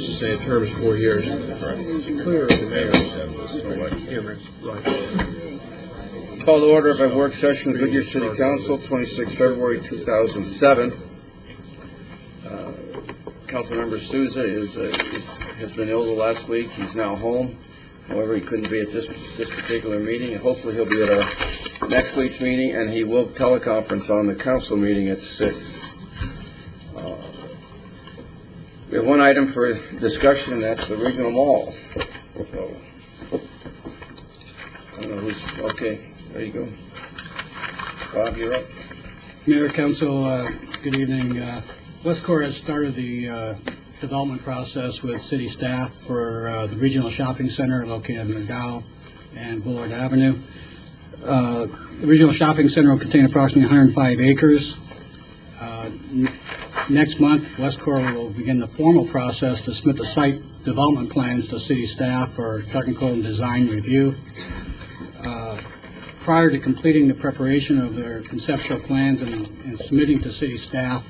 To say a term is 4 years. It's clear as the mayor says this. Right. Call to order by work session of Goodyear City Council, 26 February 2007. Councilmember Souza has been ill the last week. He's now home. However, he couldn't be at this particular meeting, and hopefully he'll be at our next week's meeting, and he will teleconference on the council meeting at 6. We have one item for discussion, and that's the regional mall. So, I don't know who's, okay, there you go. Bob, you're up. Mayor, Council, good evening. Westcor has started the development process with city staff for the regional shopping center located in McDowell and Bullard Avenue. The regional shopping center will contain approximately 105 acres. Next month, Westcor will begin the formal process to submit the site development plans to city staff for technical and design review. Prior to completing the preparation of their conceptual plans and submitting to city staff,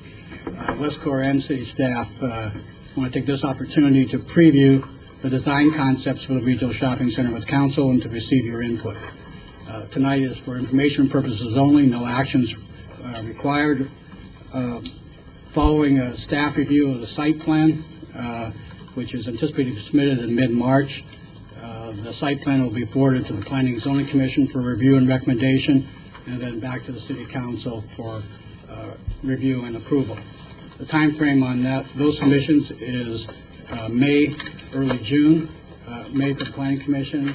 Westcor and city staff want to take this opportunity to preview the design concepts for the regional shopping center with council and to receive your input. Tonight is for information purposes only, no actions required. Following a staff review of the site plan, which is anticipated to be submitted in mid-March, the site plan will be forwarded to the Planning and Zoning Commission for review and recommendation, and then back to the City Council for review and approval. The time frame on those submissions is May, early June, May for the Planning Commission,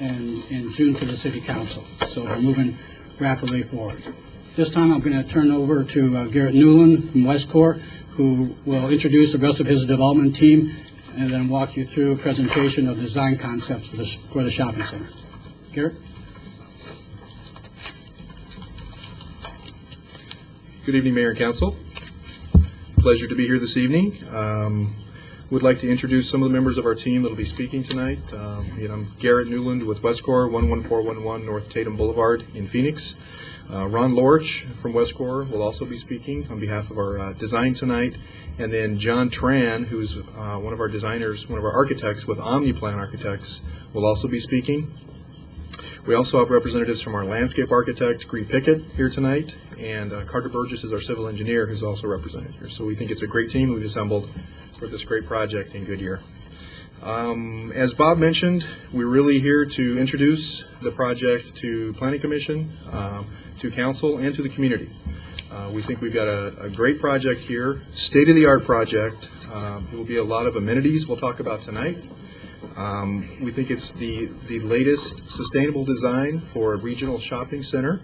and in June for the City Council. So we're moving rapidly forward. This time I'm going to turn over to Garrett Newland from Westcor, who will introduce the rest of his development team and then walk you through a presentation of design concepts for the shopping center. Garrett? Good evening, Mayor and Council. Pleasure to be here this evening. Would like to introduce some of the members of our team that will be speaking tonight. I'm Garrett Newland with Westcor, 11411 North Tatum Boulevard in Phoenix. Ron Lorch from Westcor will also be speaking on behalf of our design tonight. And then John Tran, who's one of our designers, one of our architects with Omniplan Architects, will also be speaking. We also have representatives from our landscape architect, Gree Pickett, here tonight, and Carter Burgess is our civil engineer, who's also represented here. So we think it's a great team we've assembled for this great project in Goodyear. As Bob mentioned, we're really here to introduce the project to Planning Commission, to Council, and to the community. We think we've got a great project here, state-of-the-art project. There will be a lot of amenities we'll talk about tonight. We think it's the latest sustainable design for a regional shopping center.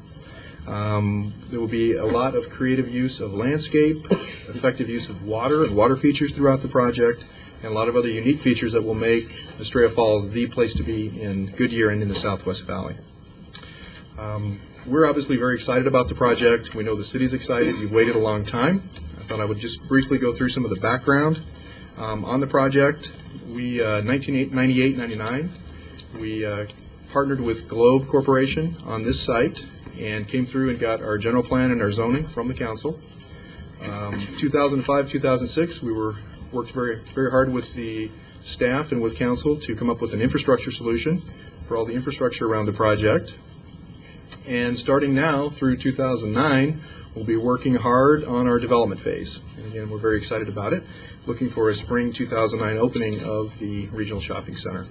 There will be a lot of creative use of landscape, effective use of water and water features throughout the project, and a lot of other unique features that will make Estrella Falls the place to be in Goodyear and in the Southwest Valley. We're obviously very excited about the project. We know the city's excited. You've waited a long time. I thought I would just briefly go through some of the background on the project. We, 1998-99, we partnered with Globe Corporation on this site and came through and got our general plan and our zoning from the council. 2005-2006, we worked very, very hard with the staff and with council to come up with an infrastructure solution for all the infrastructure around the project. And starting now through 2009, we'll be working hard on our development phase. And again, we're very excited about it. Looking for a spring 2009 opening of the regional shopping center.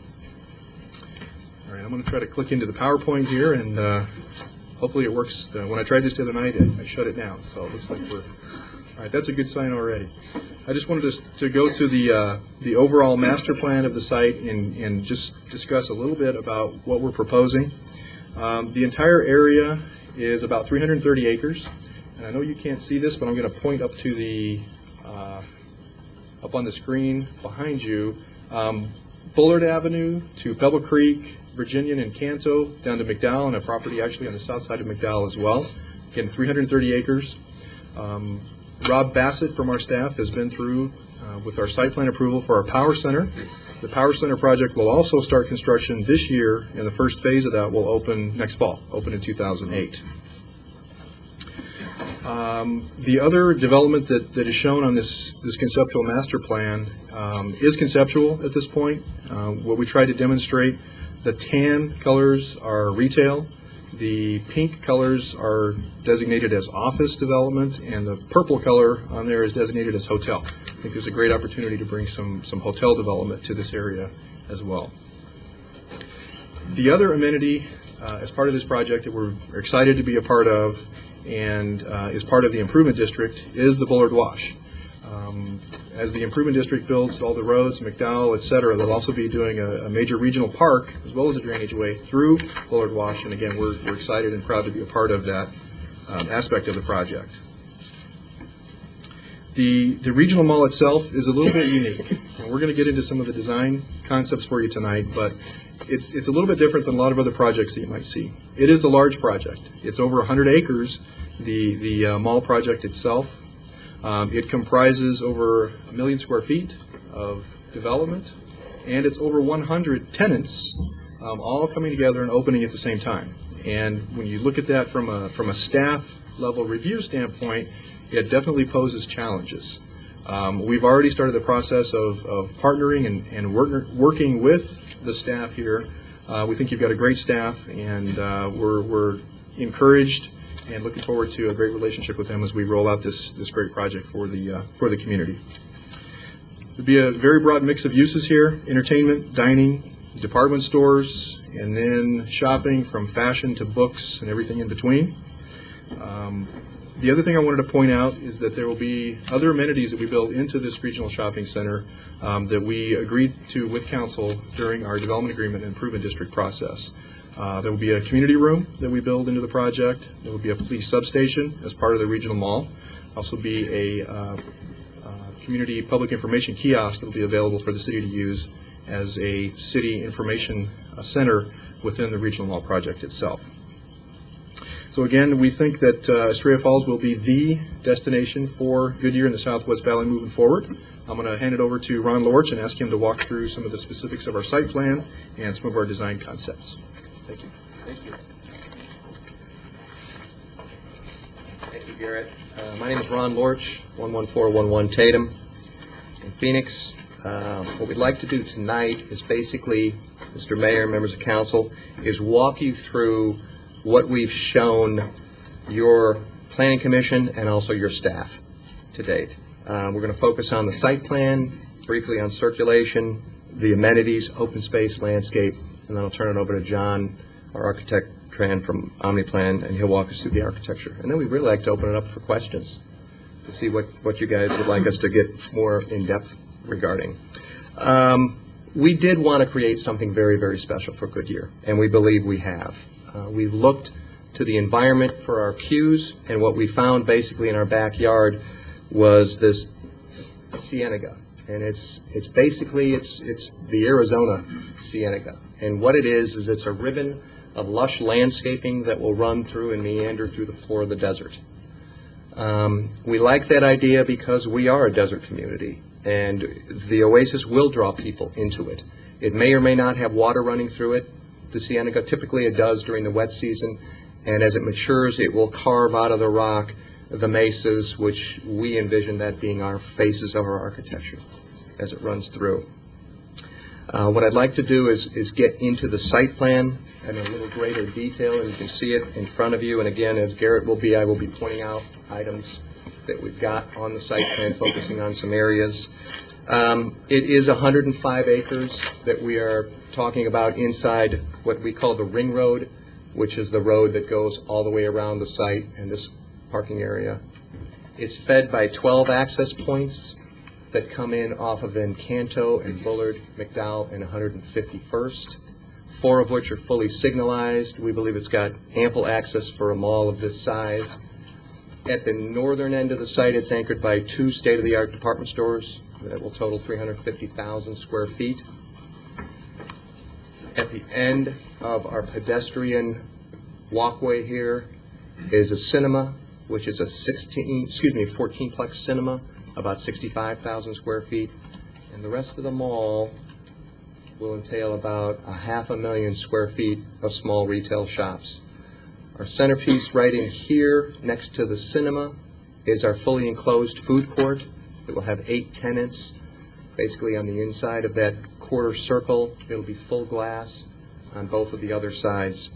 All right, I'm going to try to click into the PowerPoint here, and hopefully it works. When I tried this the other night, I shut it down, so it looks like we're... All right, that's a good sign already. I just wanted to go to the overall master plan of the site and just discuss a little bit about what we're proposing. The entire area is about 330 acres, and I know you can't see this, but I'm going to point up to the up on the screen behind you, Bullard Avenue to Pebble Creek, Virginian and Canto, down to McDowell, and a property actually on the south side of McDowell as well. Again, 330 acres. Rob Bassett from our staff has been through with our site plan approval for our power center. The power center project will also start construction this year, and the first phase of that will open next fall, open in 2008. The other development that is shown on this conceptual master plan is conceptual at this point. What we tried to demonstrate, the tan colors are retail, the pink colors are designated as office development, and the purple color on there is designated as hotel. I think there's a great opportunity to bring some hotel development to this area as well. The other amenity as part of this project that we're excited to be a part of and is part of the improvement district is the Bullard Wash. As the improvement district builds all the roads, McDowell, et cetera, they'll also be doing a major regional park as well as a drainage way through Bullard Wash, and again, we're excited and proud to be a part of that aspect of the project. The regional mall itself is a little bit unique, and we're going to get into some of the design concepts for you tonight, but it's a little bit different than a lot of other projects that you might see. It is a large project. It's over 100 acres, the mall project itself. It comprises over 1 million square feet of development, and it's over 100 tenants, all coming together and opening at the same time. And when you look at that from a staff level review standpoint, it definitely poses challenges. We've already started the process of partnering and working with the staff here. We think you've got a great staff, and we're encouraged and looking forward to a great relationship with them as we roll out this great project for the community. There'll be a very broad mix of uses here: entertainment, dining, department stores, and then shopping from fashion to books and everything in between. The other thing I wanted to point out is that there will be other amenities that we build into this regional shopping center that we agreed to with council during our development agreement and improvement district process. There will be a community room that we build into the project. There will be a police substation as part of the regional mall. Also be a community public information kiosk that will be available for the city to use as a city information center within the regional mall project itself. So again, we think that Estrella Falls will be the destination for Goodyear in the Southwest Valley moving forward. I'm going to hand it over to Ron Lorch and ask him to walk through some of the specifics of our site plan and some of our design concepts. Thank you. Thank you. Thank you, Garrett. My name is Ron Lorch, 11411 Tatum in Phoenix. What we'd like to do tonight is basically, Mr. Mayor, members of council, is walk you through what we've shown your planning commission and also your staff to date. We're going to focus on the site plan, briefly on circulation, the amenities, open space, landscape, and then I'll turn it over to John, our architect, Tran from OmniPlan, and he'll walk us through the architecture. And then we'd really like to open it up for questions to see what you guys would like us to get more in-depth regarding. We did want to create something very, very special for Goodyear, and we believe we have. We've looked to the environment for our cues, and what we found basically in our backyard was this cienega, and it's basically the Arizona cienega, and what it is it's a ribbon of lush landscaping that will run through and meander through the floor of the desert. We like that idea because we are a desert community, and the oasis will draw people into it. It may or may not have water running through it. The cienega, typically it does during the wet season, and as it matures, it will carve out of the rock the mesas, which we envision that being our faces of our architecture as it runs through. What I'd like to do is get into the site plan in a little greater detail, and you can see it in front of you. And again, as Garrett will be, I will be pointing out items that we've got on the site plan, focusing on some areas. It is 105 acres that we are talking about inside what we call the ring road, which is the road that goes all the way around the site and this parking area. It's fed by 12 access points that come in off of Encanto and Bullard, McDowell, and 151st, 4 of which are fully signalized. We believe it's got ample access for a mall of this size. At the northern end of the site, it's anchored by 2 state-of-the-art department stores that will total 350,000 square feet. At the end of our pedestrian walkway here is a cinema, which is a 14-plex cinema, about 65,000 square feet. And the rest of the mall will entail about 500,000 square feet of small retail shops. Our centerpiece right in here, next to the cinema, is our fully enclosed food court. It will have 8 tenants, basically on the inside of that quarter circle. It'll be full glass on both of the other sides.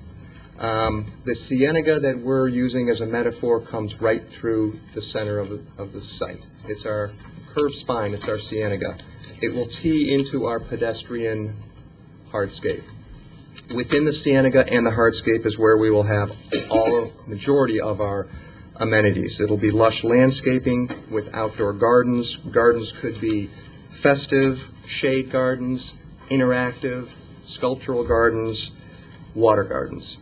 The cienega that we're using as a metaphor comes right through the center of the site. It's our curved spine, it's our cienega. It will tee into our pedestrian hardscape. Within the cienega and the hardscape is where we will have majority of our amenities. It'll be lush landscaping with outdoor gardens. Gardens could be festive, shade gardens, interactive, sculptural gardens, water gardens.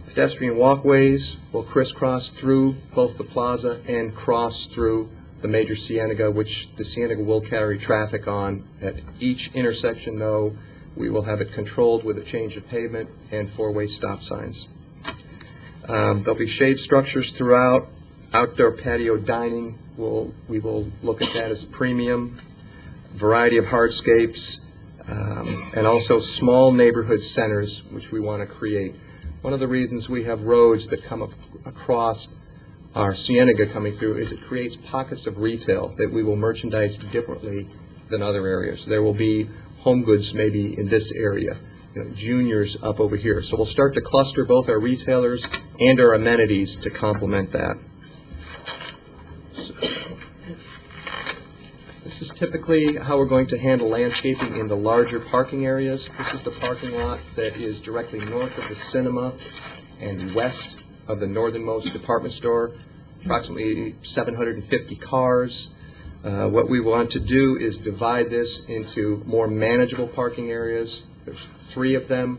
Pedestrian walkways will crisscross through both the plaza and cross through the major cienega, which the cienega will carry traffic on. At each intersection, though, we will have it controlled with a change of pavement and 4-way stop signs. There'll be shade structures throughout. Outdoor patio dining, we will look at that as a premium. Variety of hardscapes, and also small neighborhood centers, which we want to create. One of the reasons we have roads that come across our cienega coming through is it creates pockets of retail that we will merchandise differently than other areas. There will be home goods maybe in this area, juniors up over here. So we'll start to cluster both our retailers and our amenities to complement that. This is typically how we're going to handle landscaping in the larger parking areas. This is the parking lot that is directly north of the cinema and west of the northernmost department store, approximately 750 cars. What we want to do is divide this into more manageable parking areas. There's 3 of them.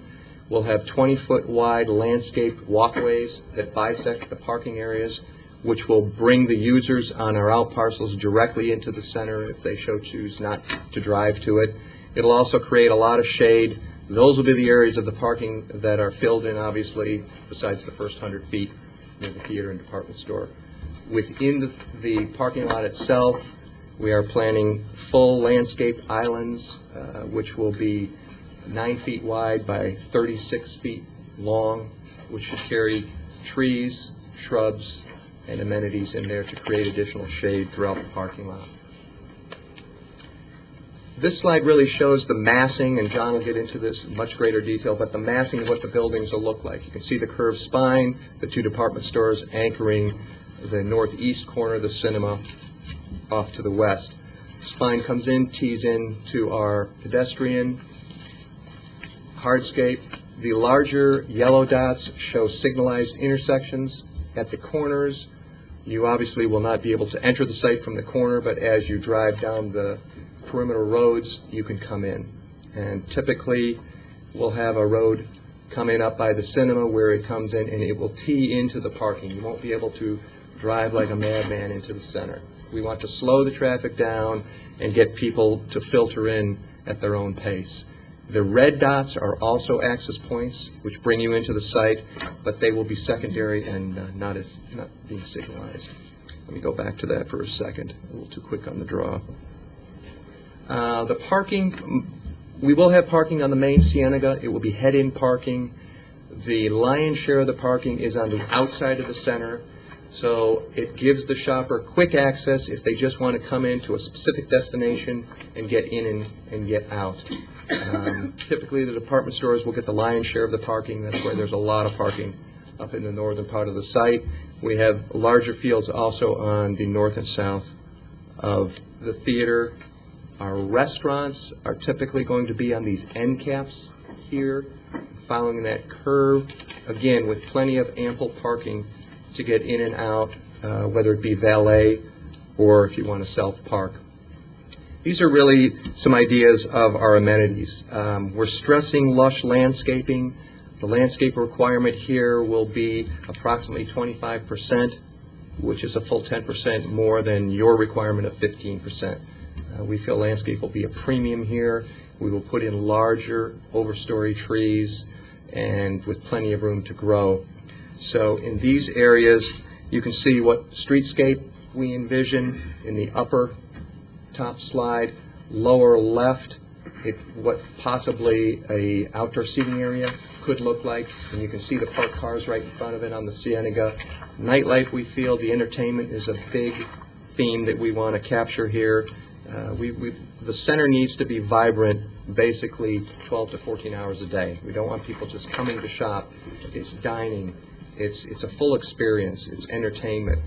We'll have 20-foot wide landscaped walkways that bisect the parking areas, which will bring the users on our out parcels directly into the center if they choose not to drive to it. It'll also create a lot of shade. Those will be the areas of the parking that are filled in, obviously, besides the first 100 feet near the theater and department store. Within the parking lot itself, we are planning full landscape islands, which will be 9 feet wide by 36 feet long, which should carry trees, shrubs, and amenities in there to create additional shade throughout the parking lot. This slide really shows the massing, and John will get into this in much greater detail, but the massing of what the buildings will look like. You can see the curved spine, the 2 department stores anchoring the northeast corner of the cinema off to the west. The spine comes in, tees in to our pedestrian hardscape. The larger yellow dots show signalized intersections. At the corners, you obviously will not be able to enter the site from the corner, but as you drive down the perimeter roads, you can come in. And typically, we'll have a road come in up by the cinema where it comes in, and it will tee into the parking. You won't be able to drive like a madman into the center. We want to slow the traffic down and get people to filter in at their own pace. The red dots are also access points, which bring you into the site, but they will be secondary and not being signalized. Let me go back to that for a second. A little too quick on the draw. The parking, we will have parking on the main cienega. It will be head-in parking. The lion's share of the parking is on the outside of the center, so it gives the shopper quick access if they just want to come into a specific destination and get in and get out. Typically, the department stores will get the lion's share of the parking. That's why there's a lot of parking up in the northern part of the site. We have larger fields also on the north and south of the theater. Our restaurants are typically going to be on these end caps here, following that curve, again, with plenty of ample parking to get in and out, whether it be valet or if you want to self-park. These are really some ideas of our amenities. We're stressing lush landscaping. The landscape requirement here will be approximately 25%, which is a full 10% more than your requirement of 15%. We feel landscape will be a premium here. We will put in larger overstory trees and with plenty of room to grow. So in these areas, you can see what streetscape we envision in the upper top slide. Lower left what possibly a outdoor seating area could look like, and you can see the parked cars right in front of it on the Cienega. Nightlife, we feel the entertainment is a big theme that we want to capture here. The center needs to be vibrant basically 12 to 14 hours a day. We don't want people just coming to shop. It's dining. It's a full experience. It's entertainment.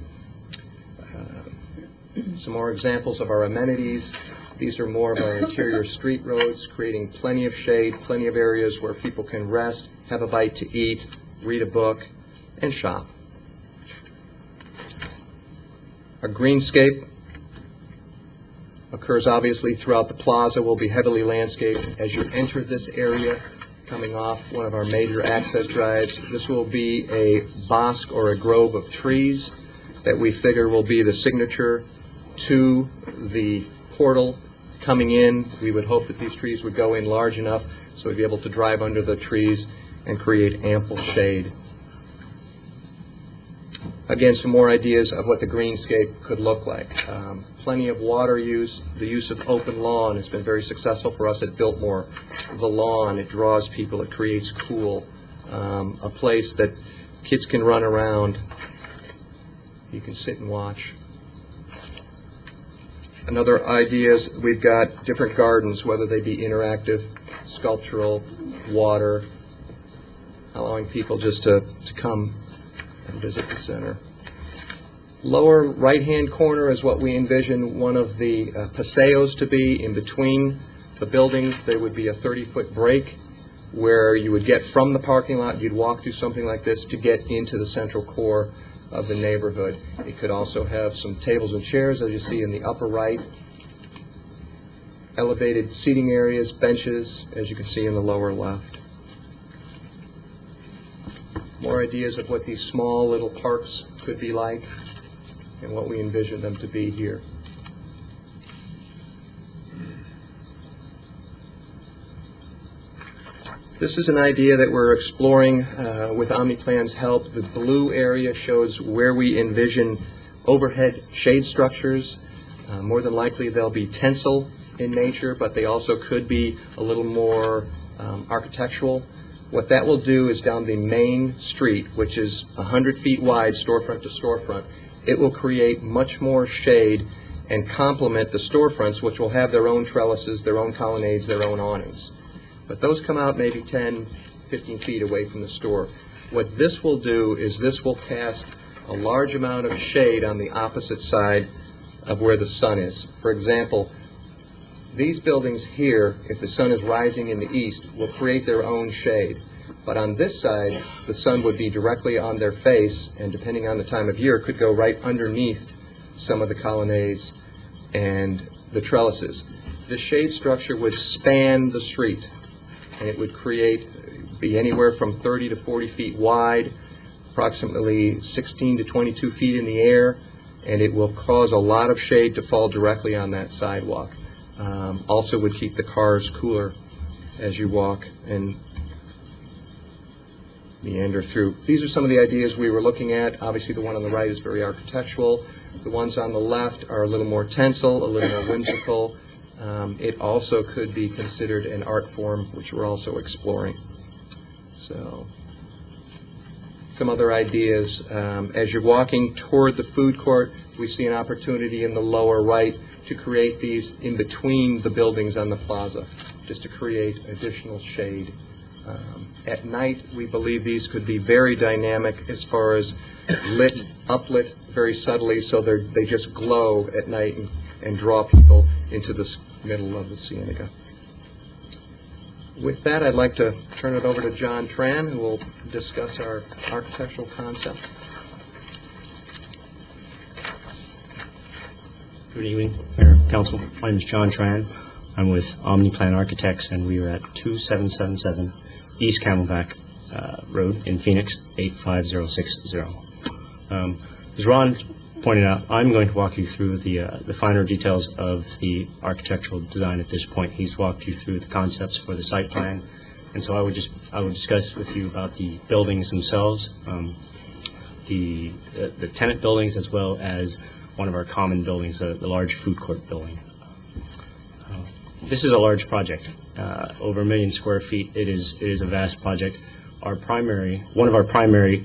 Some more examples of our amenities. These are more of our interior street roads, creating plenty of shade, plenty of areas where people can rest, have a bite to eat, read a book, and shop. A greenscape occurs obviously throughout the plaza, will be heavily landscaped. As you enter this area, coming off one of our major access drives, this will be a bosque or a grove of trees that we figure will be the signature to the portal coming in. We would hope that these trees would go in large enough so we'd be able to drive under the trees and create ample shade. Again, some more ideas of what the greenscape could look like. Plenty of water use. The use of open lawn has been very successful for us at Biltmore. The lawn, it draws people, it creates cool. A place that kids can run around. You can sit and watch. Another idea is we've got different gardens, whether they be interactive, sculptural, water, allowing people just to come and visit the center. Lower right-hand corner is what we envision one of the paseos to be. In between the buildings, there would be a 30-foot break where you would get from the parking lot, you'd walk through something like this to get into the central core of the neighborhood. It could also have some tables and chairs, as you see in the upper right, elevated seating areas, benches, as you can see in the lower left. More ideas of what these small little parks could be like and what we envision them to be here. This is an idea that we're exploring with OmniPlan's help. The blue area shows where we envision overhead shade structures. More than likely they'll be tensile in nature, but they also could be a little more architectural. What that will do is down the main street, which is 100 feet wide, storefront to storefront, it will create much more shade and complement the storefronts, which will have their own trellises, their own colonnades, their own awnings. But those come out maybe 10, 15 feet away from the store. What this will do is this will cast a large amount of shade on the opposite side of where the sun is. For example, these buildings here, if the sun is rising in the east, will create their own shade. But on this side, the sun would be directly on their face, and depending on the time of year, could go right underneath some of the colonnades and the trellises. The shade structure would span the street, and it would be anywhere from 30 to 40 feet wide, approximately 16 to 22 feet in the air, and it will cause a lot of shade to fall directly on that sidewalk. Also would keep the cars cooler as you walk and meander through. These are some of the ideas we were looking at. Obviously the one on the right is very architectural. The ones on the left are a little more tensile, a little more whimsical. It also could be considered an art form, which we're also exploring. So, some other ideas. As you're walking toward the food court, we see an opportunity in the lower right to create these in between the buildings on the plaza, just to create additional shade. At night, we believe these could be very dynamic as far as lit, uplit very subtly, so they just glow at night and draw people into the middle of the Cienega. With that, I'd like to turn it over to John Tran, who will discuss our architectural concept. Good evening, Mayor, Council. My name is John Tran. I'm with OmniPlan Architects, and we are at 2777 East Camelback Road in Phoenix, 85060. As Ron pointed out, I'm going to walk you through the finer details of the architectural design at this point. He's walked you through the concepts for the site plan, and so I would discuss with you about the buildings themselves, the tenant buildings, as well as one of our common buildings, the large food court building. this is a large project, over 1 million square feet. It is a vast project. One of our primary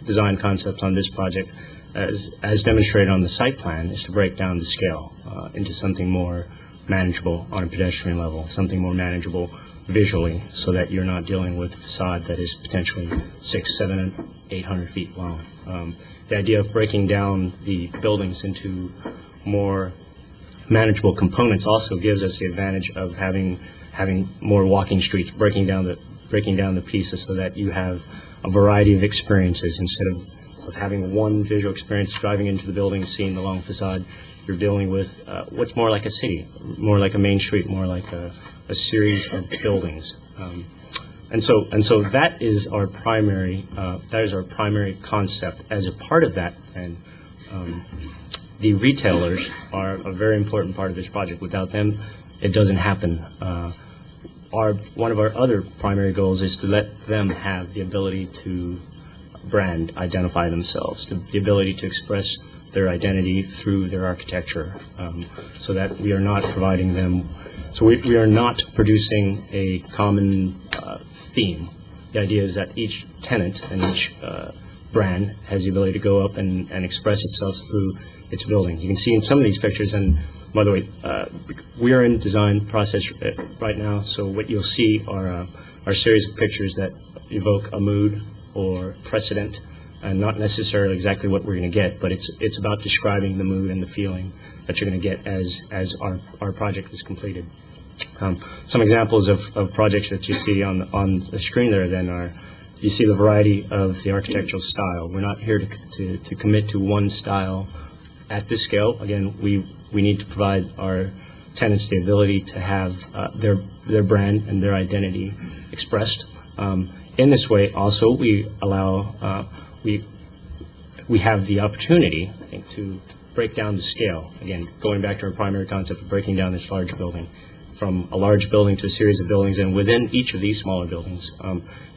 design concepts on this project, as demonstrated on the site plan, is to break down the scale into something more manageable on a pedestrian level, something more manageable visually, so that you're not dealing with a facade that is potentially 600, 700, 800 feet long. The idea of breaking down the buildings into more manageable components also gives us the advantage of having more walking streets, breaking down the pieces so that you have a variety of experiences instead of having one visual experience driving into the building, seeing the long facade. You're dealing with what's more like a city, more like a main street, more like a series of buildings. And so that is our primary concept. As a part of that, and the retailers are a very important part of this project. Without them, it doesn't happen. One of our other primary goals is to let them have the ability to brand identify themselves, the ability to express their identity through their architecture, so that we are not providing them. So we are not producing a common theme. The idea is that each tenant and each brand has the ability to go up and express itself through its building. You can see in some of these pictures, and by the way, we are in design process right now, so what you'll see are a series of pictures that evoke a mood or precedent, and not necessarily exactly what we're going to get, but it's about describing the mood and the feeling that you're going to get as our project is completed. Some examples of projects that you see on the screen there then are, you see the variety of the architectural style. We're not here to commit to one style at this scale. Again, we need to provide our tenants the ability to have their brand and their identity expressed. In this way, also, we allow we have the opportunity, I think, to break down the scale. Again, going back to our primary concept of breaking down this large building, from a large building to a series of buildings, and within each of these smaller buildings,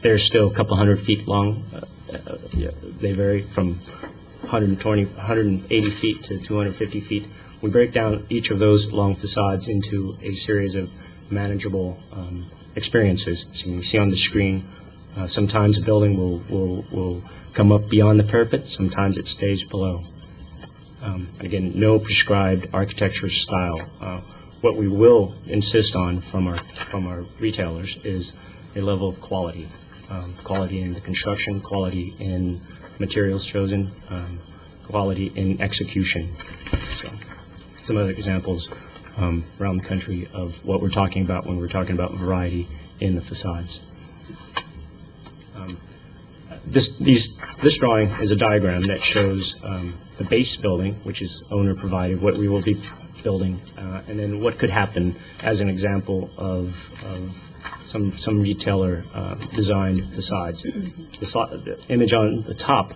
they're still a couple hundred feet long. They vary from 180 feet to 250 feet. We break down each of those long facades into a series of manageable experiences. So you can see on the screen, sometimes a building will come up beyond the parapet, sometimes it stays below. Again, no prescribed architecture style. What we will insist on from our retailers is a level of quality, quality in the construction, quality in materials chosen, quality in execution. So, some other examples around the country of what we're talking about when we're talking about variety in the facades. This drawing is a diagram that shows the base building, which is owner provided, what we will be building, and then what could happen as an example of some retailer designed facades. The image on the top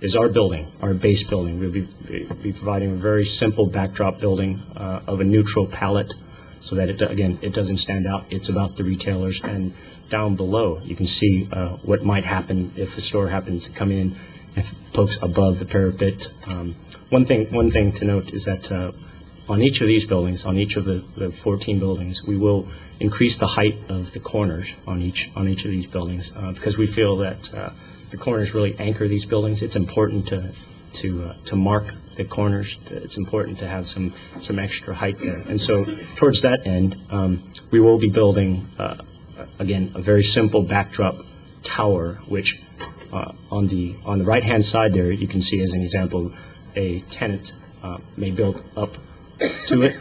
is our building, our base building. We'll be providing a very simple backdrop building of a neutral palette, so that it doesn't stand out. It's about the retailers, and down below you can see what might happen if a store happens to come in, if it pokes above the parapet. One thing to note is that on each of these buildings, on each of the 14 buildings, we will increase the height of the corners on each of these buildings, because we feel that the corners really anchor these buildings. It's important to mark the corners. It's important to have some extra height there. And so towards that end, we will be building again a very simple backdrop tower, which on the right-hand side there you can see as an example a tenant may build up to it,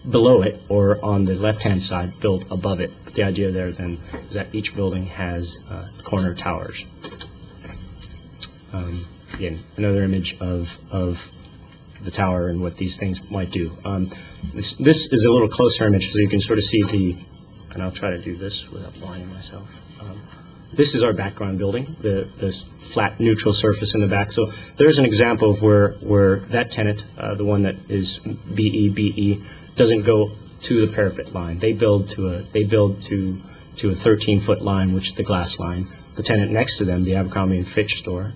below it, or on the left-hand side build above it. But the idea there then is that each building has corner towers. Again, another image of the tower and what these things might do. This is a little closer image, so you can sort of see and I'll try to do this without blinding myself. This is our background building, this flat neutral surface in the back. So there's an example of where that tenant, the one that is BE, doesn't go to the parapet line. They build to a 13-foot line, which is the glass line. The tenant next to them, the Abercrombie and Fitch store,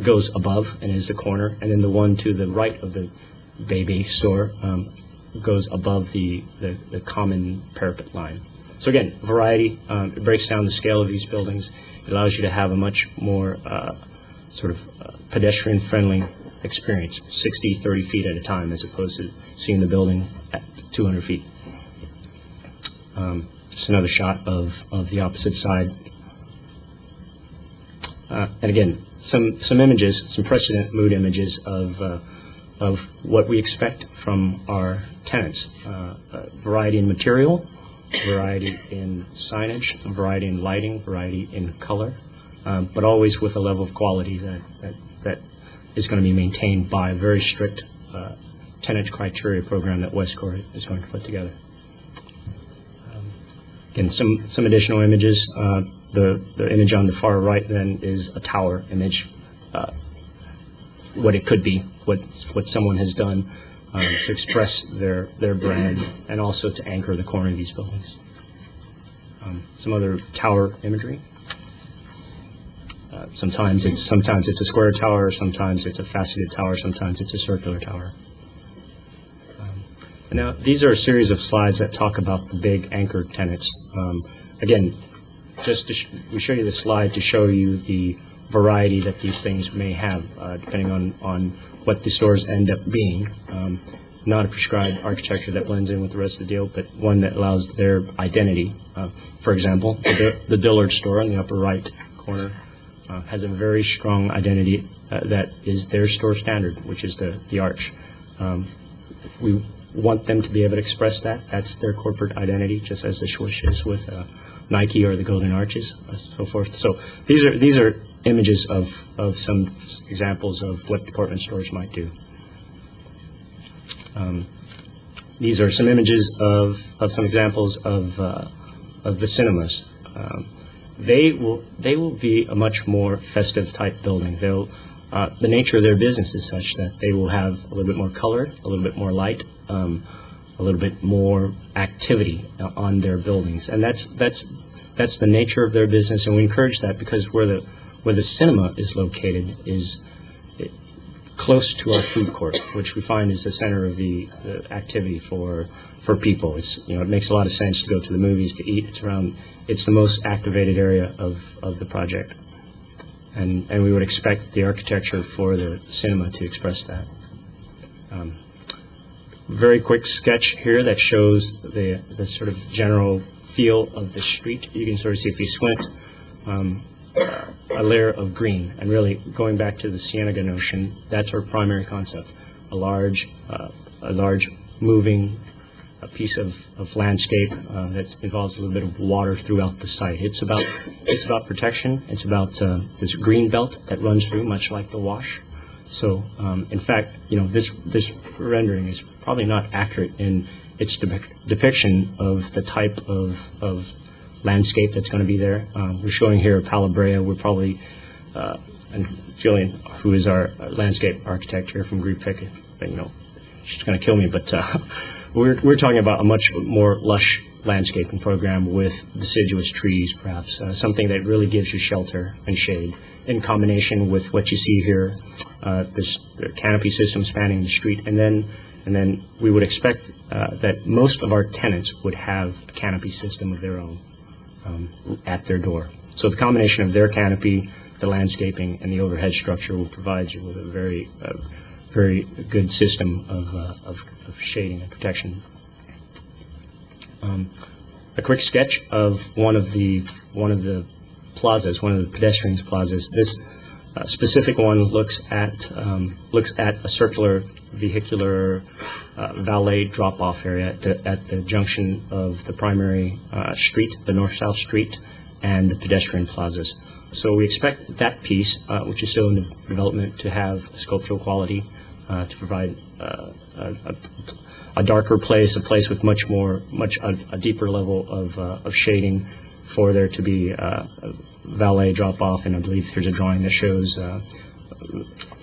goes above and is the corner, and then the one to the right of the baby store goes above the common parapet line. So again, variety. It breaks down the scale of these buildings. It allows you to have a much more pedestrian-friendly experience, 60, 30 feet at a time, as opposed to seeing the building at 200 feet. Just another shot of the opposite side. And again, some images, some precedent mood images of what we expect from our tenants. Variety in material, variety in signage, variety in lighting, variety in color, but always with a level of quality that is going to be maintained by a very strict tenant criteria program that Westcor is going to put together. Again, some additional images. The image on the far right then is a tower image, what it could be, what someone has done to express their brand and also to anchor the corner of these buildings. Some other tower imagery. Sometimes it's a square tower, sometimes it's a faceted tower, sometimes it's a circular tower. And now these are a series of slides that talk about the big anchor tenants. Again, we show you this slide to show you the variety that these things may have, depending on what the stores end up being. Not a prescribed architecture that blends in with the rest of the deal, but one that allows their identity. For example, the Dillard store in the upper right corner has a very strong identity that is their store standard, which is the arch. We want them to be able to express that. That's their corporate identity, just as the Swish is with Nike or the Golden Arches, so forth. So these are images of some examples of what department stores might do. These are some images of some examples of the cinemas. They will be a much more festive type building. The nature of their business is such that they will have a little bit more color, a little bit more light, a little bit more activity on their buildings, and that's the nature of their business, and we encourage that because where the cinema is located is close to our food court, which we find is the center of the activity for people. It makes a lot of sense to go to the movies, to eat. It's the most activated area of the project, and we would expect the architecture for the cinema to express that. Very quick sketch here that shows the sort of general feel of the street. You can sort of see if you squint. A layer of green, and really going back to the Cienega notion, that's our primary concept. A large moving piece of landscape that involves a little bit of water throughout the site. It's about protection. It's about this green belt that runs through, much like the wash. So, in fact, this rendering is probably not accurate in its depiction of the type of landscape that's going to be there. We're showing here Palo Brea. We're probably, and Jillian, who is our landscape architect here from Group Pickett, she's going to kill me, but we're talking about a much more lush landscaping program with deciduous trees, perhaps, something that really gives you shelter and shade, in combination with what you see here, this canopy system spanning the street, and then we would expect that most of our tenants would have a canopy system of their own at their door. So the combination of their canopy, the landscaping, and the overhead structure will provide you with a very good system of shading and protection. A quick sketch of one of the plazas, one of the pedestrians plazas. This specific one looks at a circular vehicular valet drop-off area at the junction of the primary street, the north-south street, and the pedestrian plazas. So we expect that piece, which is still in development, to have sculptural quality, to provide a darker place, a place with a deeper level of shading, for there to be a valet drop-off, and I believe there's a drawing that shows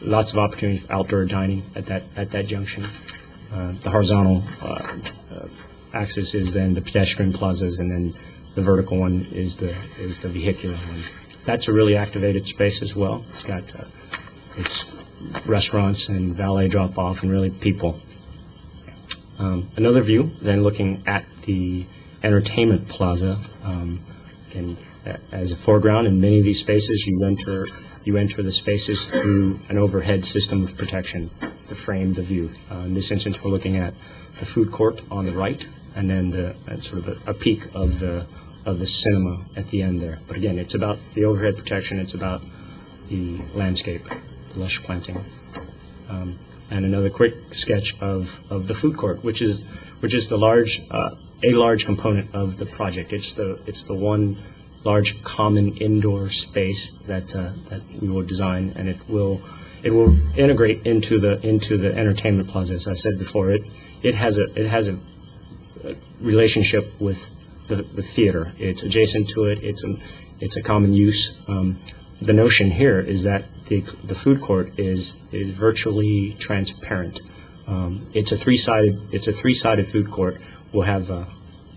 lots of opportunity for outdoor dining at that junction. The horizontal axis is then the pedestrian plazas, and then the vertical one is the vehicular one. That's a really activated space as well. It's got it's restaurants and valet drop-off and really people. Another view, then looking at the entertainment plaza, and as a foreground, in many of these spaces, you enter the spaces through an overhead system of protection to frame the view. In this instance, we're looking at the food court on the right, and then sort of a peak of the cinema at the end there. But again, it's about the overhead protection. It's about the landscape, the lush planting. And another quick sketch of the food court, which is the a large component of the project. It's the one large common indoor space that we will design, and it will integrate into the entertainment plaza. As I said before, it has a relationship with the theater. It's adjacent to it. It's a common use. The notion here is that the food court is virtually transparent. It's a three-sided food court. We'll have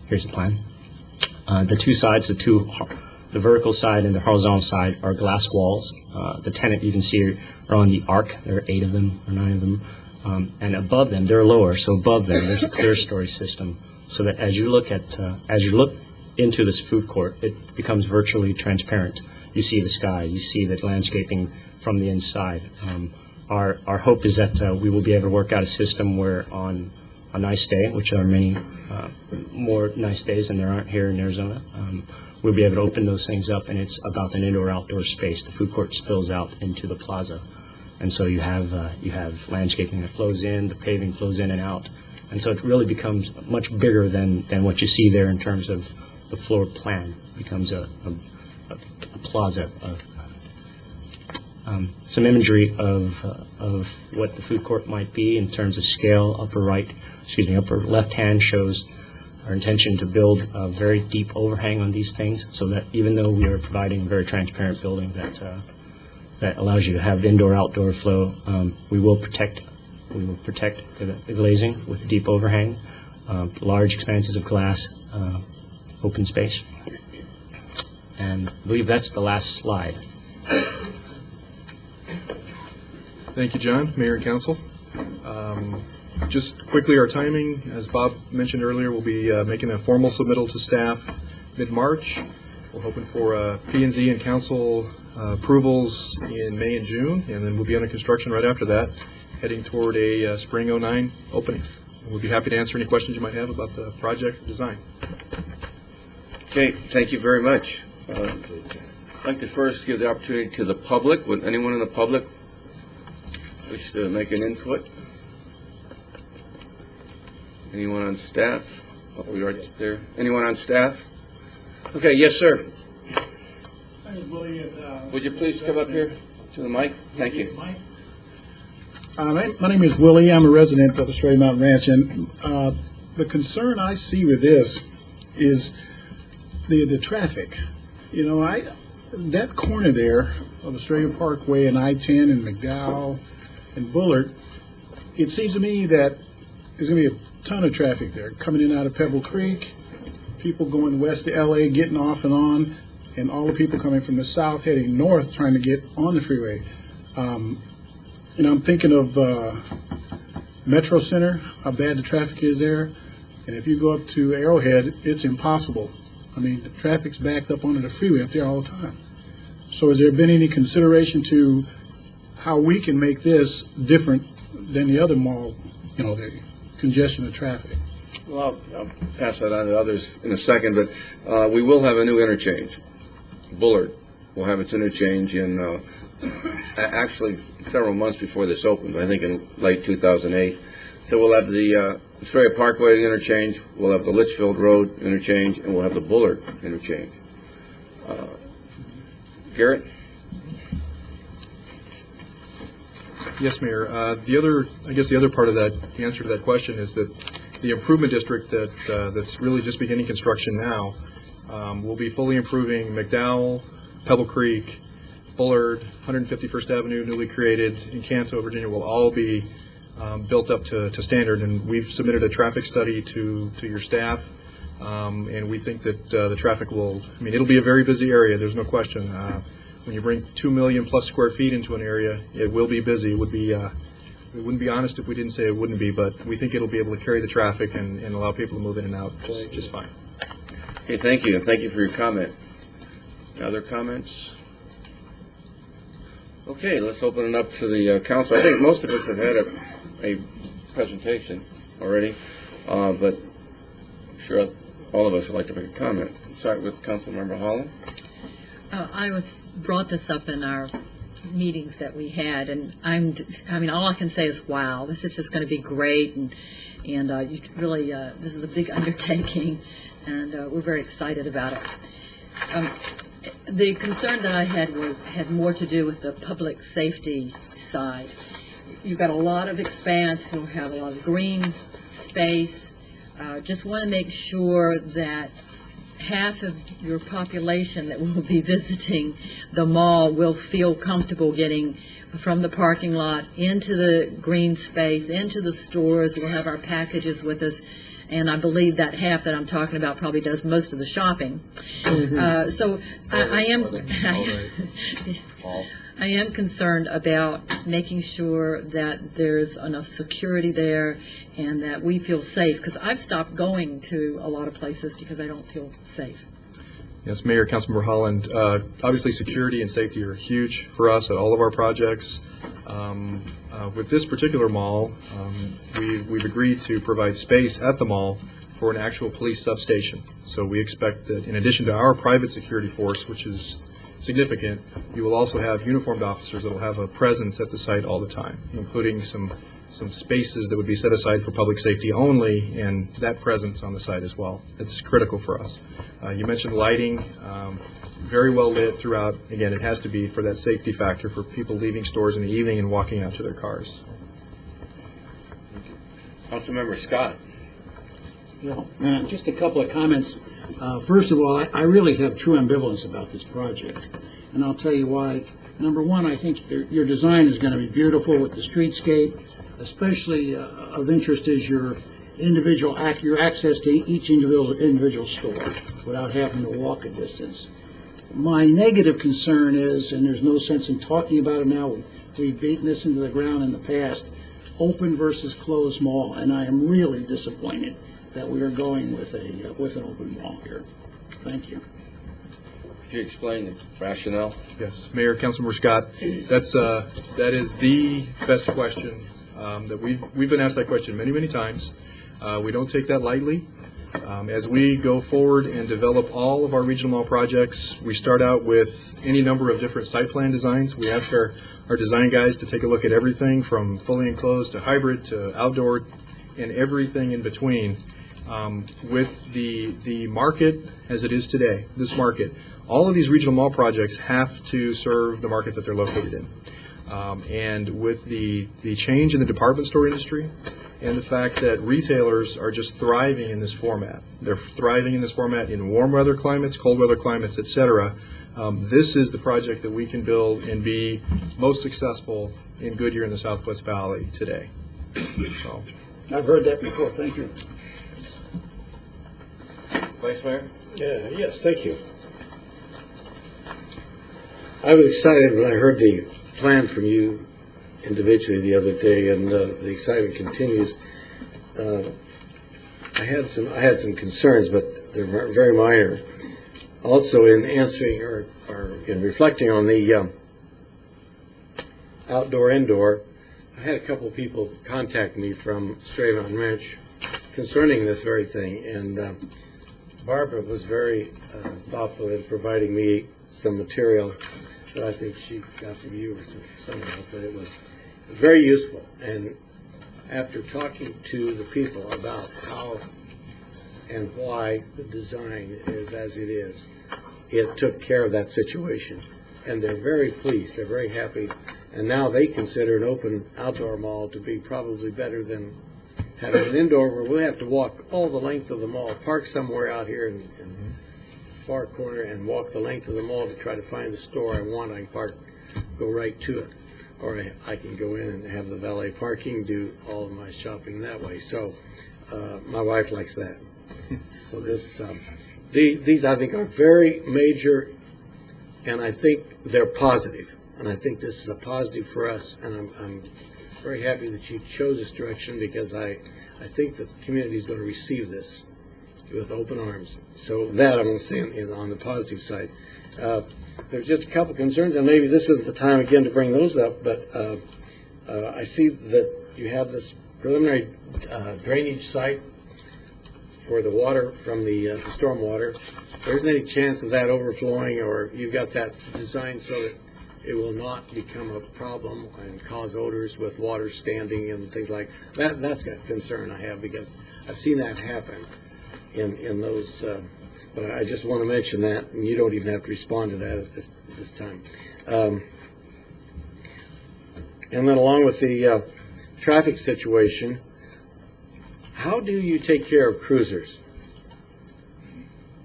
here's the plan. The two sides, the vertical side and the horizontal side, are glass walls. The tenant you can see are on the arc. There are 8 of them or 9 of them, and above them they're lower. So above them there's a clear story system, so that as you look into this food court, it becomes virtually transparent. You see the sky, you see the landscaping from the inside. Our hope is that we will be able to work out a system where on a nice day, which there are many more nice days than there aren't here in Arizona, we'll be able to open those things up, and it's about an indoor-outdoor space. The food court spills out into the plaza, and so you have landscaping that flows in, the paving flows in and out, and so it really becomes much bigger than what you see there in terms of the floor plan. It becomes a plaza. Some imagery of what the food court might be in terms of scale. Upper left hand shows our intention to build a very deep overhang on these things, so that even though we are providing a very transparent building that allows you to have indoor-outdoor flow, we will protect the glazing with a deep overhang, large expanses of glass, open space. And I believe that's the last slide. Thank you, John, Mayor and Council. Just quickly, our timing, as Bob mentioned earlier, we'll be making a formal submittal to staff mid-March. We're hoping for P&Z and Council approvals in May and June, and then we'll be under construction right after that, heading toward a spring '09 opening. And we'll be happy to answer any questions you might have about the project design. Okay, thank you very much. I'd like to first give the opportunity to the public. Would anyone in the public wish to make an input? Anyone on staff? Oh, we are there. Anyone on staff? Okay, yes, sir. Would you please come up here to the mic? Thank you. My name is Willie. I'm a resident of Australia Mountain Ranch, and the concern I see with this is the traffic. You know, that corner there of Australia Parkway and I-10 and McDowell and Bullard, it seems to me that there's going to be a ton of traffic there coming in out of Pebble Creek, people going west to LA, getting off and on, and all the people coming from the south heading north trying to get on the freeway. And I'm thinking of Metro Center, how bad the traffic is there. And if you go up to Arrowhead, it's impossible. I mean, the traffic's backed up onto the freeway up there all the time. So has there been any consideration to how we can make this different than the other mall, you know, the congestion of traffic? Well, I'll pass that on to others in a second, but we will have a new interchange. Bullard will have its interchange in actually several months before this opens, I think in late 2008. So we'll have the Australia Parkway interchange, we'll have the Litchfield Road interchange, and we'll have the Bullard interchange. Garrett? Yes, Mayor. The other part of that, the answer to that question is that the improvement district that's really just beginning construction now will be fully improving McDowell, Pebble Creek, Bullard, 151st Avenue, newly created, Encanto, Virginia, will all be built up to standard. And we've submitted a traffic study to your staff, and we think that the traffic will, I mean, it'll be a very busy area, there's no question. When you bring 2 million plus square feet into an area, it will be busy. It would be it wouldn't be honest if we didn't say it wouldn't be, but we think it'll be able to carry the traffic and allow people to move in and out just fine. Okay, thank you. Thank you for your comment. Other comments? Okay, let's open it up to the council. I think most of us have had a presentation already, but I'm sure all of us would like to make a comment. Start with Councilmember Holland. I brought this up in our meetings that we had, and I mean, all I can say is, wow, this is just going to be great, and you really, this is a big undertaking, and we're very excited about it. The concern that I had had more to do with the public safety side. You've got a lot of expanse, you'll have a lot of green space. Just want to make sure that half of your population that will be visiting the mall will feel comfortable getting from the parking lot into the green space, into the stores. We'll have our packages with us, and I believe that half that I'm talking about probably does most of the shopping. So I am concerned about making sure that there's enough security there and that we feel safe, because I've stopped going to a lot of places because I don't feel safe. Yes, Mayor, Councilmember Holland, obviously security and safety are huge for us at all of our projects. With this particular mall, we've agreed to provide space at the mall for an actual police substation. So we expect that in addition to our private security force, which is significant, you will also have uniformed officers that will have a presence at the site all the time, including some spaces that would be set aside for public safety only, and that presence on the site as well. It's critical for us. You mentioned lighting, very well lit throughout. Again, it has to be for that safety factor for people leaving stores in the evening and walking out to their cars. Councilmember Scott. Yeah, just a couple of comments. First of all, I really have true ambivalence about this project, and I'll tell you why. Number one, I think your design is going to be beautiful with the streetscape. Especially of interest is your access to each individual store without having to walk a distance. My negative concern is, and there's no sense in talking about it now, we've beaten this into the ground in the past, open versus closed mall, and I am really disappointed that we are going with an open mall here. Thank you. Could you explain the rationale? Yes, Mayor, Councilmember Scott, that is the best question that we've been asked that question many times. We don't take that lightly. As we go forward and develop all of our regional mall projects, we start out with any number of different site plan designs. We ask our design guys to take a look at everything from fully enclosed to hybrid to outdoor and everything in between. With the market as it is today, this market, all of these regional mall projects have to serve the market that they're located in. And with the change in the department store industry and the fact that retailers are just thriving in this format, they're thriving in this format in warm weather climates, cold weather climates, et cetera. This is the project that we can build and be most successful in Goodyear in the Southwest Valley today. So. I've heard that before. Thank you. Vice Mayor? Yes, thank you. I was excited when I heard the plan from you individually the other day, and the excitement continues. I had some concerns, but they're very minor. Also, in answering or in reflecting on the outdoor-indoor, I had a couple of people contact me from Stray Mountain Ranch concerning this very thing, and Barbara was very thoughtful in providing me some material that I think she got from you or somehow, but it was very useful. And after talking to the people about how and why the design is as it is, it took care of that situation. And they're very pleased, they're very happy, and now they consider an open outdoor mall to be probably better than having an indoor where we'll have to walk all the length of the mall, park somewhere out here in far corner and walk the length of the mall to try to find the store I want. I can park, go right to it. Or I can go in and have the valet parking, do all of my shopping that way. So my wife likes that. So these I think are very major, and I think they're positive. And I think this is a positive for us, and I'm very happy that you chose this direction, because I think that the community is going to receive this with open arms. So that I'm going to say on the positive side. There's just a couple concerns, and maybe this isn't the time again to bring those up, but I see that you have this preliminary drainage site for the water from the storm water. There isn't any chance of that overflowing, or you've got that designed so that it will not become a problem and cause odors with water standing and things like that. That's a concern I have, because I've seen that happen in those. But I just want to mention that, and you don't even have to respond to that at this time. And then along with the traffic situation, how do you take care of cruisers?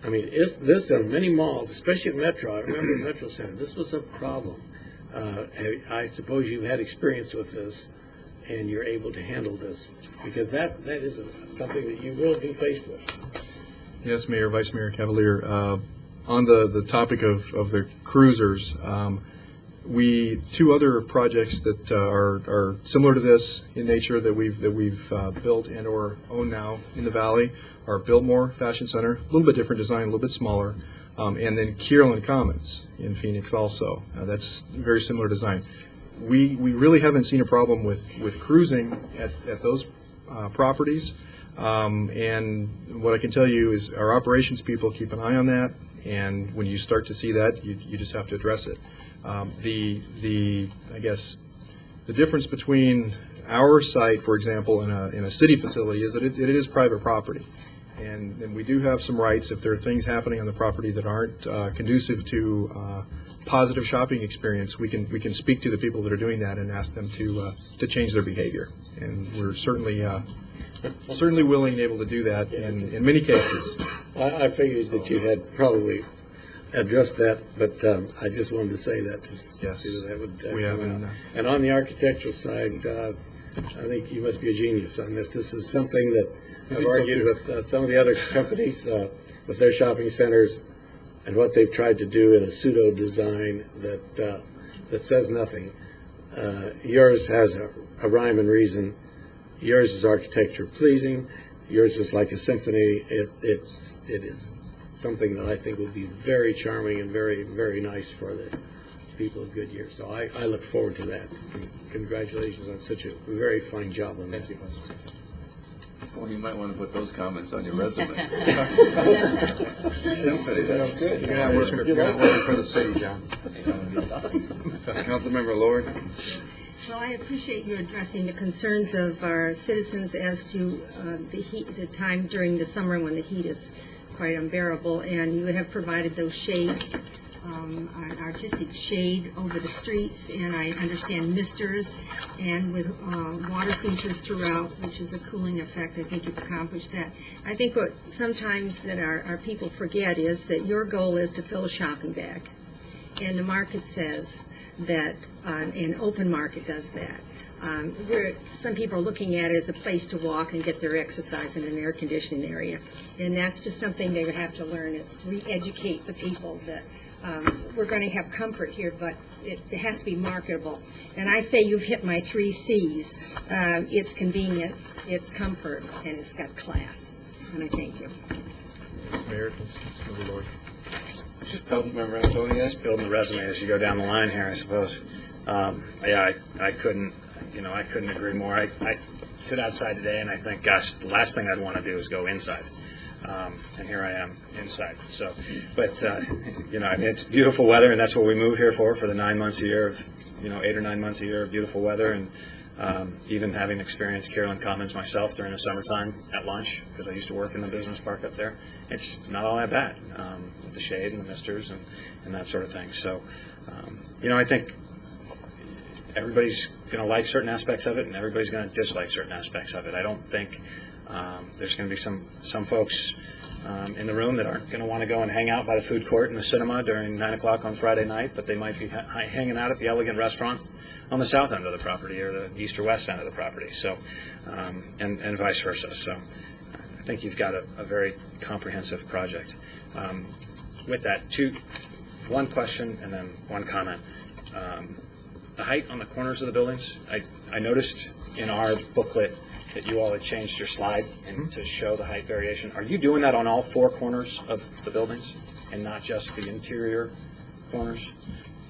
I mean, this in many malls, especially at Metro, I remember at Metro Center, this was a problem. I suppose you've had experience with this, and you're able to handle this, because that is something that you will be faced with. Yes, Mayor, Vice Mayor Cavalier. On the topic of the cruisers, two other projects that are similar to this in nature that we've built and or own now in the Valley are Biltmore Fashion Center, a little bit different design, a little bit smaller, and then Kierland Commons in Phoenix also. That's very similar design. We really haven't seen a problem with cruising at those properties. And what I can tell you is our operations people keep an eye on that, and when you start to see that, you just have to address it. I guess the difference between our site, for example, in a city facility, is that it is private property, and we do have some rights if there are things happening on the property that aren't conducive to positive shopping experience. We can speak to the people that are doing that and ask them to change their behavior, and we're certainly willing and able to do that in many cases. I figured that you had probably addressed that, but I just wanted to say that. Yes, that would we have. And on the architectural side, I think you must be a genius on this. This is something that I've argued with some of the other companies with their shopping centers, and what they've tried to do in a pseudo design that says nothing. Yours has a rhyme and reason. Yours is architecture pleasing. Yours is like a symphony. It is something that I think will be very charming and very, very nice for the people of Goodyear. So I look forward to that. Congratulations on such a very fine job on that. Thank you. Well, you might want to put those comments on your resume. Symphony, that's good. You're not working for the city, John. Councilmember Lord. Well, I appreciate you addressing the concerns of our citizens as to the time during the summer when the heat is quite unbearable, and you have provided those shade, artistic shade over the streets, and I understand misters, and with water features throughout, which is a cooling effect. I think you've accomplished that. I think what sometimes that our people forget is that your goal is to fill a shopping bag, and the market says that an open market does that. Some people are looking at it as a place to walk and get their exercise in an air conditioning area, and that's just something they would have to learn. It's to re-educate the people that we're going to have comfort here, but it has to be marketable. And I say you've hit my 3 C's. It's convenient, it's comfort, and it's got class. And I thank you. Mayor, Councilmember Lord. Just building the resume as you go down the line here, I suppose. I couldn't agree more. I sit outside today and I think, gosh, the last thing I'd want to do is go inside. And here I am inside. So, but it's beautiful weather, and that's what we move here for the 9 months a year of, 8 or 9 months a year of beautiful weather. And even having experienced Kierland Commons myself during the summertime at lunch, because I used to work in the business park up there, it's not all that bad with the shade and the misters and that sort of thing. So, I think everybody's going to like certain aspects of it, and everybody's going to dislike certain aspects of it. I don't think there's going to be some folks in the room that aren't going to want to go and hang out by the food court and the cinema during 9 o'clock on Friday night, but they might be hanging out at the elegant restaurant on the south end of the property or the east or west end of the property. So, and vice versa. So, I think you've got a very comprehensive project. With that, one question and then one comment. the height on the corners of the buildings, I noticed in our booklet that you all had changed your slide and to show the height variation. Are you doing that on all four corners of the buildings and not just the interior corners?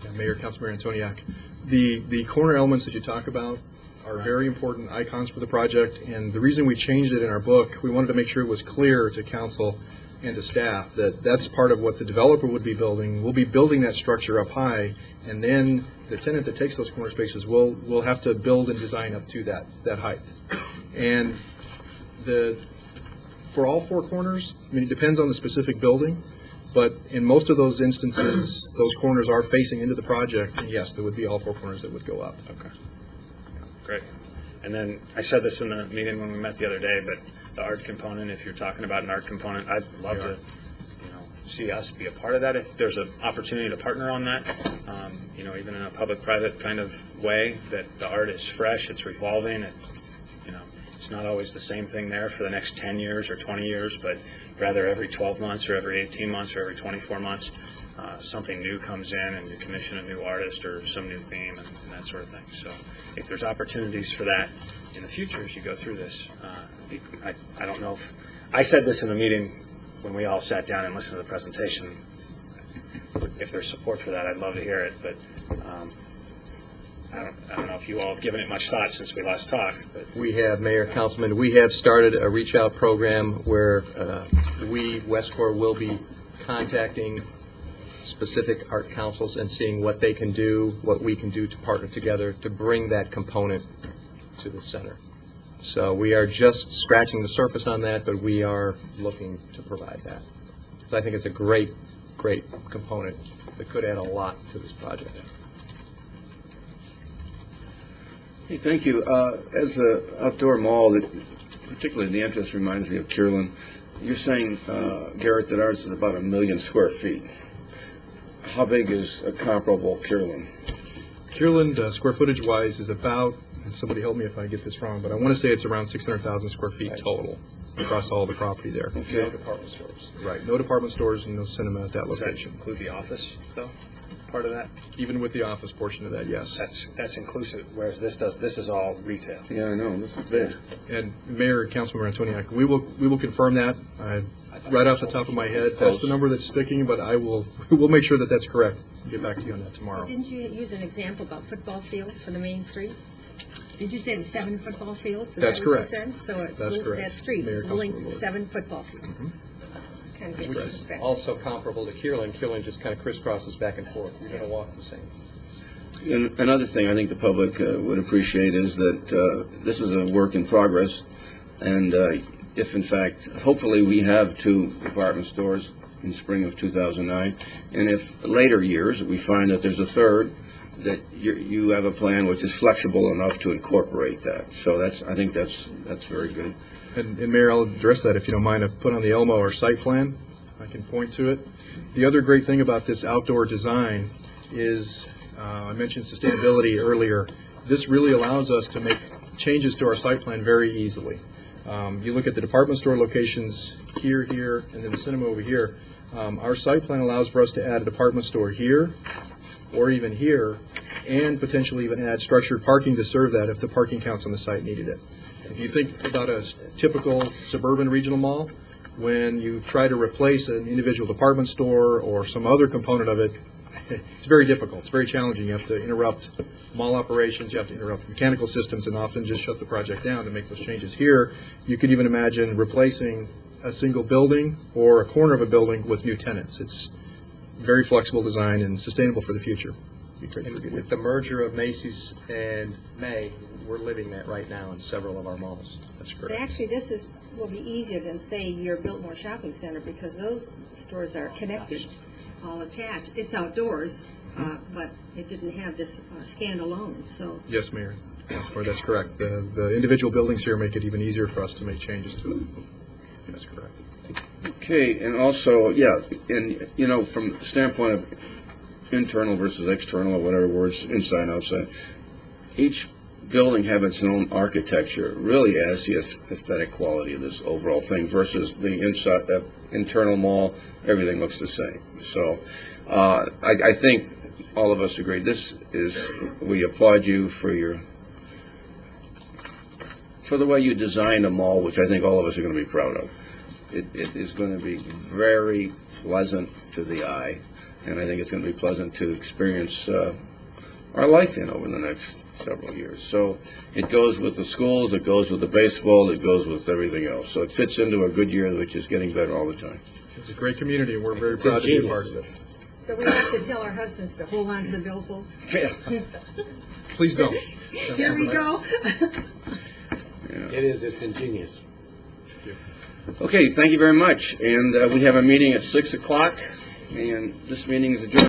Yeah, Mayor, Councilmember Antoniak, the corner elements that you talk about are very important icons for the project, and the reason we changed it in our book, we wanted to make sure it was clear to council and to staff that that's part of what the developer would be building. We'll be building that structure up high, and then the tenant that takes those corner spaces will have to build and design up to that height. And for all four corners, I mean, it depends on the specific building, but in most of those instances, those corners are facing into the project, and yes, there would be all four corners that would go up. Okay. Great. And then I said this in the meeting when we met the other day, but the art component, if you're talking about an art component, I'd love to see us be a part of that if there's an opportunity to partner on that, even in a public-private kind of way, that the art is fresh, it's revolving, it's not always the same thing there for the next 10 years or 20 years, but rather every 12 months or every 18 months or every 24 months, something new comes in and you commission a new artist or some new theme and that sort of thing. So if there's opportunities for that in the future as you go through this, I don't know if I said this in the meeting when we all sat down and listened to the presentation. If there's support for that, I'd love to hear it, but I don't know if you all have given it much thought since we last talked. But We have, Mayor, Councilman, we have started a reach-out program where we, Westcor, will be contacting specific art councils and seeing what they can do, what we can do to partner together to bring that component to the center. So we are just scratching the surface on that, but we are looking to provide that. So I think it's a great, great component that could add a lot to this project. Hey, thank you. As an outdoor mall, that particularly the entrance reminds me of Kierland. You're saying, Garrett, that ours is about 1 million square feet. How big is a comparable Kierland? Kierland, square footage-wise, is about, and somebody help me if I get this wrong, but I want to say it's around 600,000 square feet total across all the property there. Okay. No department stores. Right, no department stores and no cinema at that does that location. include the office, though, part of that? Even with the office portion of that, yes. That's inclusive, whereas this is all retail. Yeah, I know. This is big. And Mayor, Councilmember Antoniak, we will confirm that. Right off the top of my head, that's the number that's sticking, but we'll make sure that that's correct. I'll get back to you on that tomorrow. Didn't you use an example about football fields for the main street? Did you say the 7 football fields? Is That's that what correct. you said? So it's That's correct. that street Mayor, is linked to Councilmember 7 football fields. Kind of get your perspective. Also comparable to Kierland. Kierland just kind of crisscrosses back and forth. You're going to walk the same distance. And another thing I think the public would appreciate is that this is a work in progress, and if in fact, hopefully we have 2 department stores in spring of 2009, and if later years we find that there's a third, that you have a plan which is flexible enough to incorporate that. So I think that's very good. And Mayor, I'll address that if you don't mind. I've put on the Elmo our site plan. I can point to it. The other great thing about this outdoor design is, I mentioned sustainability earlier. This really allows us to make changes to our site plan very easily. You look at the department store locations here, and then the cinema over here. Our site plan allows for us to add a department store here, or even here, and potentially even add structured parking to serve that if the parking counts on the site needed it. If you think about a typical suburban regional mall, when you try to replace an individual department store or some other component of it, it's very difficult. It's very challenging. You have to interrupt mall operations. You have to interrupt mechanical systems and often just shut the project down to make those changes. Here, you could even imagine replacing a single building or a corner of a building with new tenants. It's very flexible design and sustainable for the future. Be great for With the merger of Macy's and May, we're living that right now in several of our malls. That's But correct. actually, will be easier than, say, your Biltmore Shopping Center, because those stores are connected, all attached. It's outdoors, but it didn't have this standalone, so. Yes, Mayor. Councilor, that's correct. The individual buildings here make it even easier for us to make changes to them. That's correct. Okay, and also, yeah, and from the standpoint of internal versus external, or whatever words, inside, outside, each building have its own architecture, really adds the aesthetic quality of this overall thing versus the inside, internal mall, everything looks the same. So I think all of us agree. We applaud you for the way you designed a mall, which I think all of us are going to be proud of. It is going to be very pleasant to the eye, and I think it's going to be pleasant to experience our life in over the next several years. So it goes with the schools, it goes with the baseball, it goes with everything else. So it fits into a good year, which is getting better all the time. It's a great community, and we're very proud to be a part of it. So we have to tell our husbands to hold on to the billfolds. Please don't. Here we go. It's ingenious. Okay, thank you very much. And we have a meeting at 6 o'clock, and this meeting is adjourned.